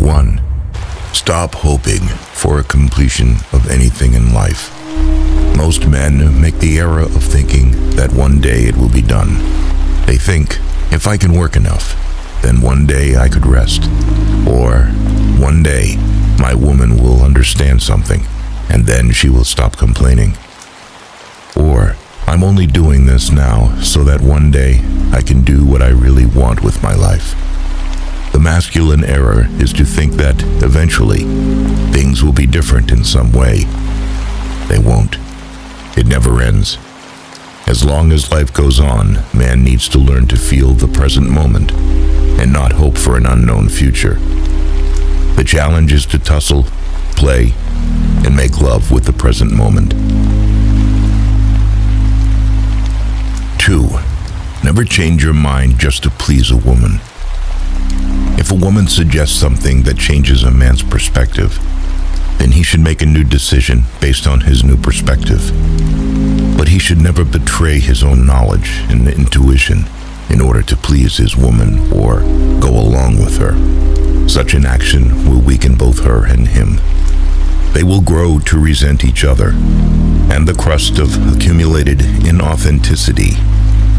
1. Stop hoping for a completion of anything in life. Most men make the error of thinking that one day it will be done. They think, if I can work enough, then one day I could rest. Or, one day, my woman will understand something, and then she will stop complaining. Or, I'm only doing this now so that one day I can do what I really want with my life. The masculine error is to think that, eventually, things will be different in some way. They won't. It never ends. As long as life goes on, man needs to learn to feel the present moment and not hope for an unknown future. The challenge is to tussle, play, and make love with the present moment. 2. Never change your mind just to please a woman. If a woman suggests something that changes a man's perspective, then he should make a new decision based on his new perspective. But he should never betray his own knowledge and intuition in order to please his woman or go along with her. Such an action will weaken both her and him. They will grow to resent each other, and the crust of accumulated inauthenticity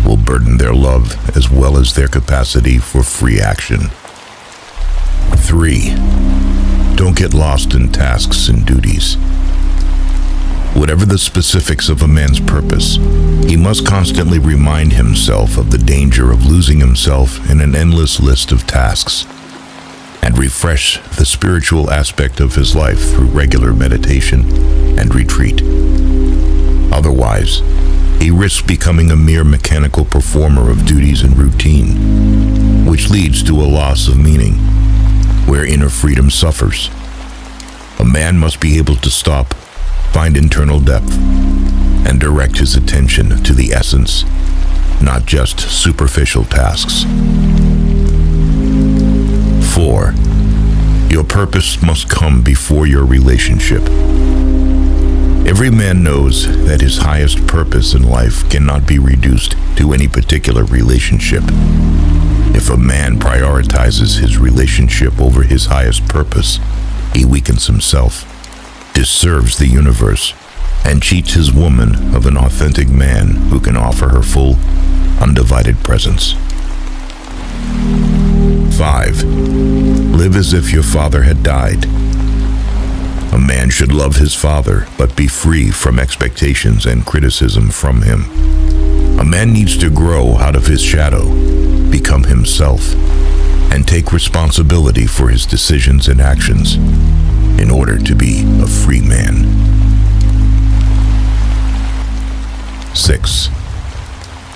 will burden their love as well as their capacity for free action. 3. Don't get lost in tasks and duties. Whatever the specifics of a man's purpose, he must constantly remind himself of the danger of losing himself in an endless list of tasks, and refresh the spiritual aspect of his life through regular meditation and retreat. Otherwise, he risks becoming a mere mechanical performer of duties and routine, which leads to a loss of meaning, where inner freedom suffers. A man must be able to stop, find internal depth, and direct his attention to the essence, not just superficial tasks. 4. Your purpose must come before your relationship. Every man knows that his highest purpose in life cannot be reduced to any particular relationship. If a man prioritizes his relationship over his highest purpose, he weakens himself, disserves the universe, and cheats his woman of an authentic man who can offer her full, undivided presence. 5. Live as if your father had died. A man should love his father, but be free from expectations and criticism from him. A man needs to grow out of his shadow, become himself, and take responsibility for his decisions and actions in order to be a free man. 6.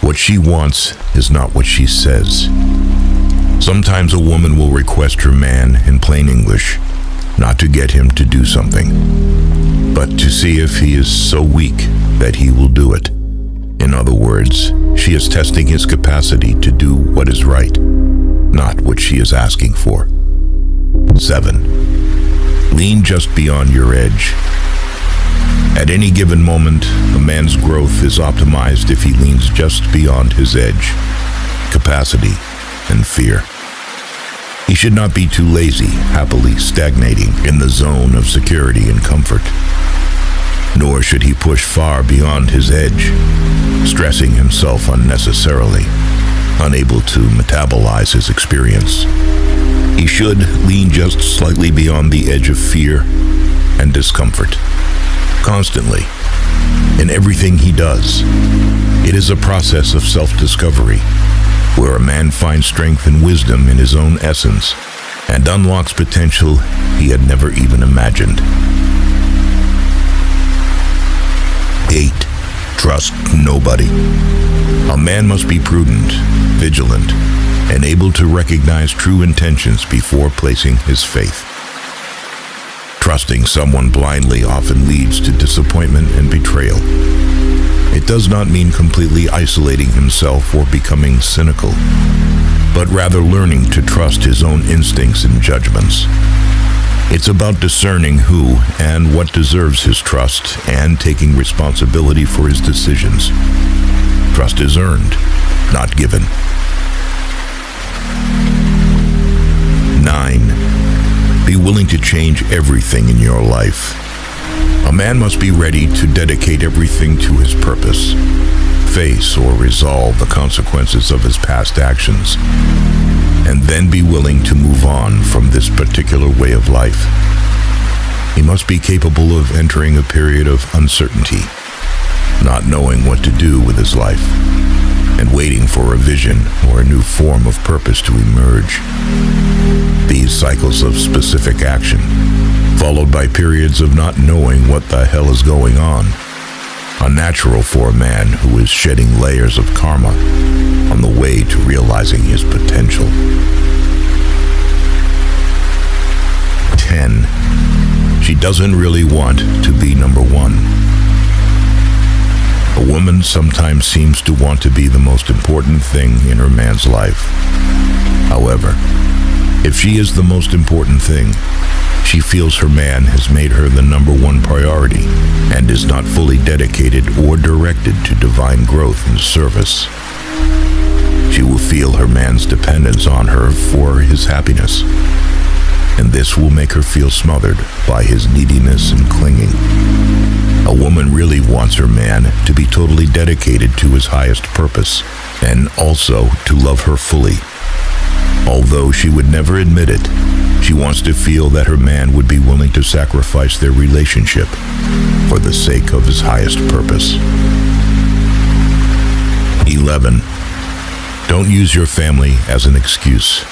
What she wants is not what she says. Sometimes a woman will request her man in plain English, not to get him to do something, but to see if he is so weak that he will do it. In other words, she is testing his capacity to do what is right, not what she is asking for. 7. Lean just beyond your edge. At any given moment, a man's growth is optimized if he leans just beyond his edge, capacity, and fear. He should not be too lazy, happily stagnating in the zone of security and comfort. Nor should he push far beyond his edge, stressing himself unnecessarily, unable to metabolize his experience. He should lean just slightly beyond the edge of fear and discomfort. Constantly, in everything he does, it is a process of self-discovery, where a man finds strength and wisdom in his own essence and unlocks potential he had never even imagined. 8. Trust nobody. A man must be prudent, vigilant, and able to recognize true intentions before placing his faith. Trusting someone blindly often leads to disappointment and betrayal. It does not mean completely isolating himself or becoming cynical, but rather learning to trust his own instincts and judgments. It's about discerning who and what deserves his trust and taking responsibility for his decisions. Trust is earned, not given. 9. be willing to change everything in your life. A man must be ready to dedicate everything to his purpose, face or resolve the consequences of his past actions, and then be willing to move on from this particular way of life. He must be capable of entering a period of uncertainty, not knowing what to do with his life, and waiting for a vision or a new form of purpose to emerge. These cycles of specific action, followed by periods of not knowing what the hell is going on, are natural for a man who is shedding layers of karma on the way to realizing his potential. 10. She doesn't really want to be number one. A woman sometimes seems to want to be the most important thing in her man's life. However, if she is the most important thing, she feels her man has made her the number one priority and is not fully dedicated or directed to divine growth and service. She will feel her man's dependence on her for his happiness, and this will make her feel smothered by his neediness and clinging. A woman really wants her man to be totally dedicated to his highest purpose and also to love her fully. Although she would never admit it, she wants to feel that her man would be willing to sacrifice their relationship for the sake of his highest purpose. 11. Don't use your family as an excuse.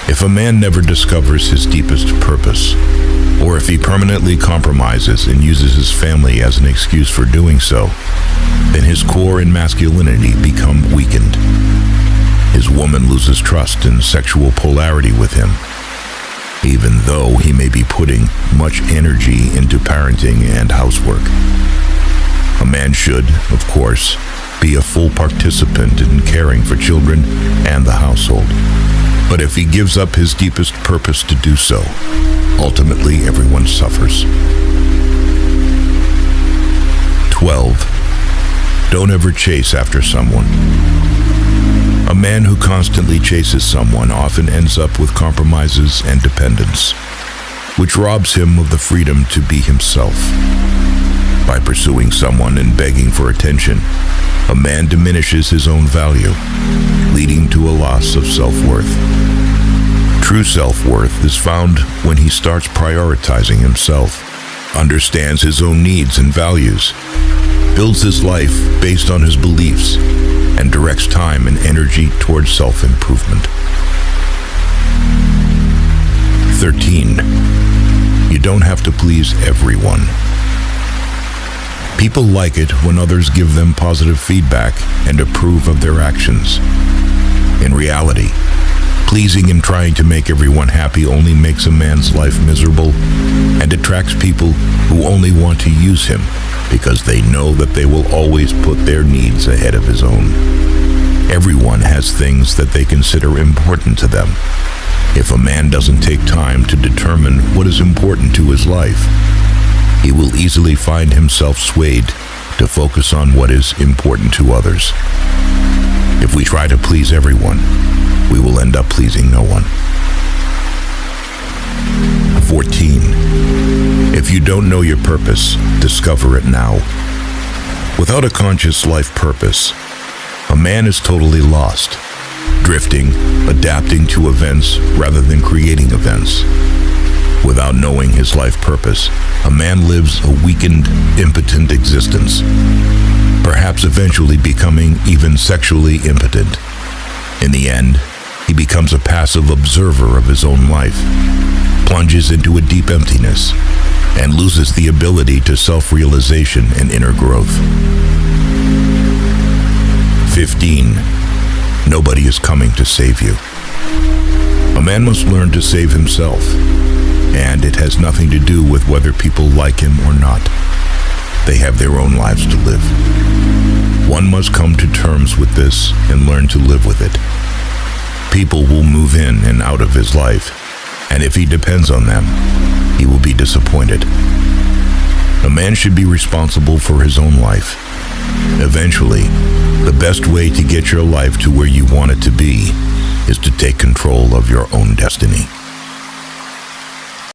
If a man never discovers his deepest purpose, or if he permanently compromises and uses his family as an excuse for doing so, then his core and masculinity become weakened. His woman loses trust and sexual polarity with him, even though he may be putting much energy into parenting and housework. A man should, of course, be a full participant in caring for children and the household. But if he gives up his deepest purpose to do so, ultimately everyone suffers. 12. Don't ever chase after someone. A man who constantly chases someone often ends up with compromises and dependence, which robs him of the freedom to be himself. By pursuing someone and begging for attention, a man diminishes his own value, leading to a loss of self-worth. True self-worth is found when he starts prioritizing himself, understands his own needs and values, builds his life based on his beliefs, and directs time and energy towards self-improvement. 13. You don't have to please everyone. People like it when others give them positive feedback and approve of their actions. In reality, pleasing and trying to make everyone happy only makes a man's life miserable and attracts people who only want to use him because they know that they will always put their needs ahead of his own. Everyone has things that they consider important to them. If a man doesn't take time to determine what is important to his life, he will easily find himself swayed to focus on what is important to others. If we try to please everyone, we will end up pleasing no one. 14. If you don't know your purpose, discover it now. Without a conscious life purpose, a man is totally lost, drifting, adapting to events rather than creating events. Without knowing his life purpose, a man lives a weakened, impotent existence, perhaps eventually becoming even sexually impotent. In the end, he becomes a passive observer of his own life, plunges into a deep emptiness, and loses the ability to self-realization and inner growth. 15. Nobody is coming to save you. A man must learn to save himself, and it has nothing to do with whether people like him or not. They have their own lives to live. One must come to terms with this and learn to live with it. People will move in and out of his life, and if he depends on them, he will be disappointed. A man should be responsible for his own life. Eventually, the best way to get your life to where you want it to be is to take control of your own destiny.